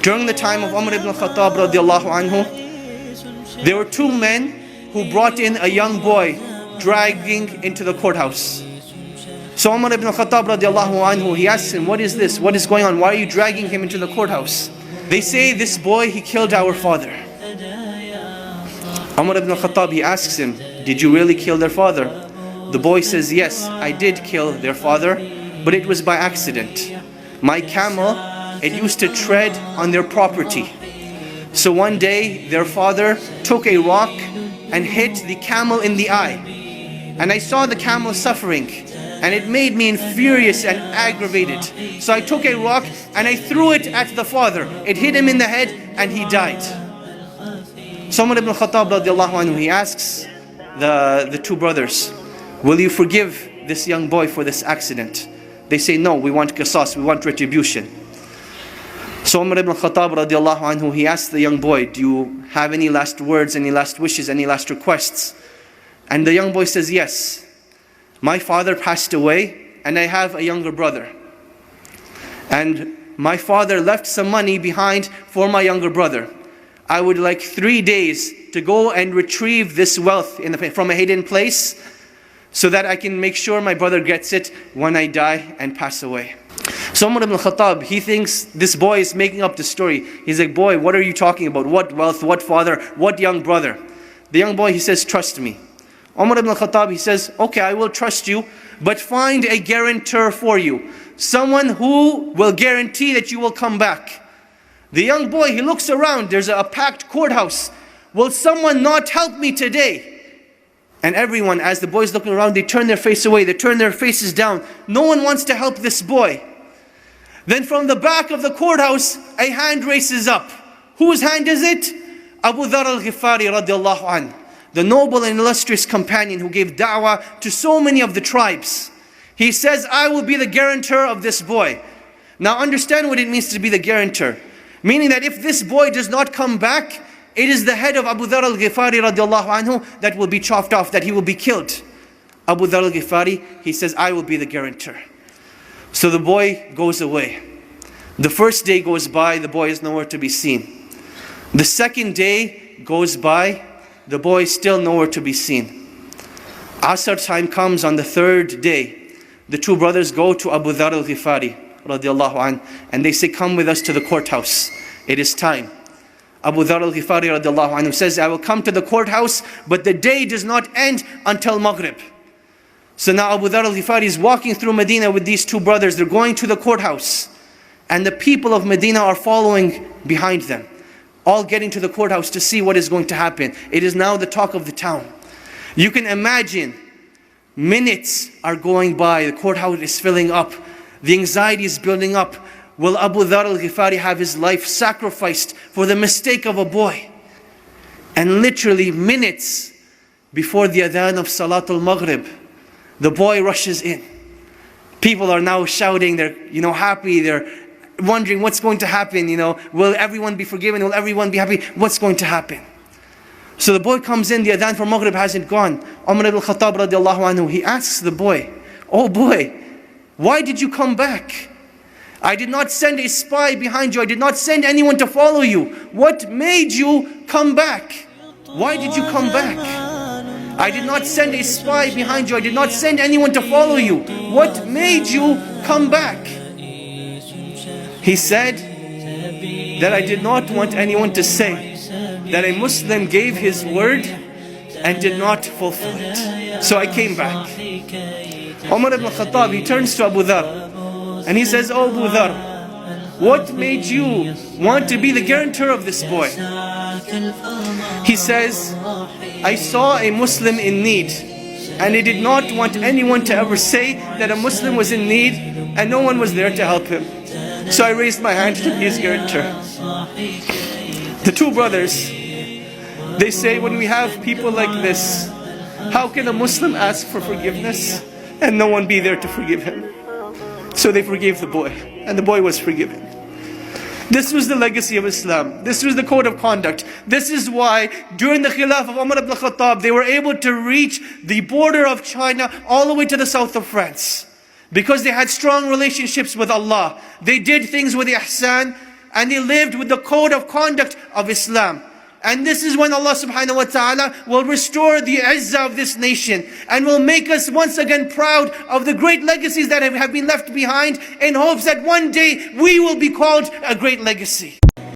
During the time of Umar ibn Khattab radiallahu anhu, there were two men who brought in a young boy dragging into the courthouse. So Umar ibn Khattab radiallahu anhu, he asks him, what is this? What is going on? Why are you dragging him into the courthouse? They say, this boy, he killed our father. Umar ibn Khattab, he asks him, did you really kill their father? The boy says, yes, I did kill their father, but it was by accident. My camel, it used to tread on their property. So one day, their father took a rock and hit the camel in the eye. And I saw the camel suffering, and it made me furious and aggravated. So I took a rock and I threw it at the father. It hit him in the head and he died. So Umar ibn Khattab radiallahu anhu, he asks the two brothers, will you forgive this young boy for this accident? They say, no, we want qisas, we want retribution. So Umar ibn Khattab radiallahu anhu, he asks the young boy, do you have any last words, any last wishes, any last requests? And the young boy says, yes. My father passed away and I have a younger brother. And my father left some money behind for my younger brother. I would like 3 days to go and retrieve this wealth from a hidden place so that I can make sure my brother gets it when I die and pass away. So Umar ibn Khattab, he thinks this boy is making up the story. He's like, boy, what are you talking about? What wealth, what father, what young brother? The young boy, he says, trust me. Umar ibn Khattab, he says, okay, I will trust you, but find a guarantor for you. Someone who will guarantee that you will come back. The young boy, he looks around, there's a packed courthouse. Will someone not help me today? And everyone, as the boy's looking around, they turn their face away, they turn their faces down. No one wants to help this boy. Then from the back of the courthouse, a hand races up. Whose hand is it? Abu Dharr al-Ghifari radiallahu anhu, the noble and illustrious companion who gave da'wah to so many of the tribes. He says, I will be the guarantor of this boy. Now understand what it means to be the guarantor. Meaning that if this boy does not come back, it is the head of Abu Dharr al-Ghifari radiallahu anhu that will be chopped off, that he will be killed. Abu Dharr al-Ghifari, he says, I will be the guarantor. So the boy goes away. The first day goes by, the boy is nowhere to be seen. The second day goes by, the boy is still nowhere to be seen. Asr time comes on the third day. The two brothers go to Abu Dharr al-Ghifari radiallahu anhu, and they say, come with us to the courthouse. It is time. Abu Dharr al-Ghifari radiallahu anhu says, I will come to the courthouse, but the day does not end until Maghrib. So now Abu Dharr al-Ghifari is walking through Medina with these two brothers. They're going to the courthouse. And the people of Medina are following behind them, all getting to the courthouse to see what is going to happen. It is now the talk of the town. You can imagine, minutes are going by, the courthouse is filling up, the anxiety is building up. Will Abu Dharr al-Ghifari have his life sacrificed for the mistake of a boy? And literally minutes before the adhan of Salatul Maghrib, the boy rushes in. People are now shouting, they're happy, they're wondering what's going to happen, will everyone be forgiven, will everyone be happy, what's going to happen? So the boy comes in, the adhan for Maghrib hasn't gone. Umar ibn Khattab radiallahu anhu, he asks the boy, oh boy, why did you come back? I did not send a spy behind you, I did not send anyone to follow you. What made you come back? Why did you come back? I did not send a spy behind you, I did not send anyone to follow you. What made you come back? He said that I did not want anyone to say that a Muslim gave his word and did not fulfill it. So I came back. Umar ibn Khattab, he turns to Abu Dharr and he says, oh Abu Dharr, what made you want to be the guarantor of this boy? He says, I saw a Muslim in need and I did not want anyone to ever say that a Muslim was in need and no one was there to help him. So I raised my hand to be his guarantor. The two brothers, they say, when we have people like this, how can a Muslim ask for forgiveness and no one be there to forgive him? So they forgave the boy, and the boy was forgiven. This was the legacy of Islam. This was the code of conduct. This is why during the Khilaf of Umar ibn Khattab, they were able to reach the border of China all the way to the south of France. Because they had strong relationships with Allah. They did things with ihsan, and they lived with the code of conduct of Islam. And this is when Allah subhanahu wa ta'ala will restore the izzah of this nation and will make us once again proud of the great legacies that have been left behind, in hopes that one day we will be called a great legacy.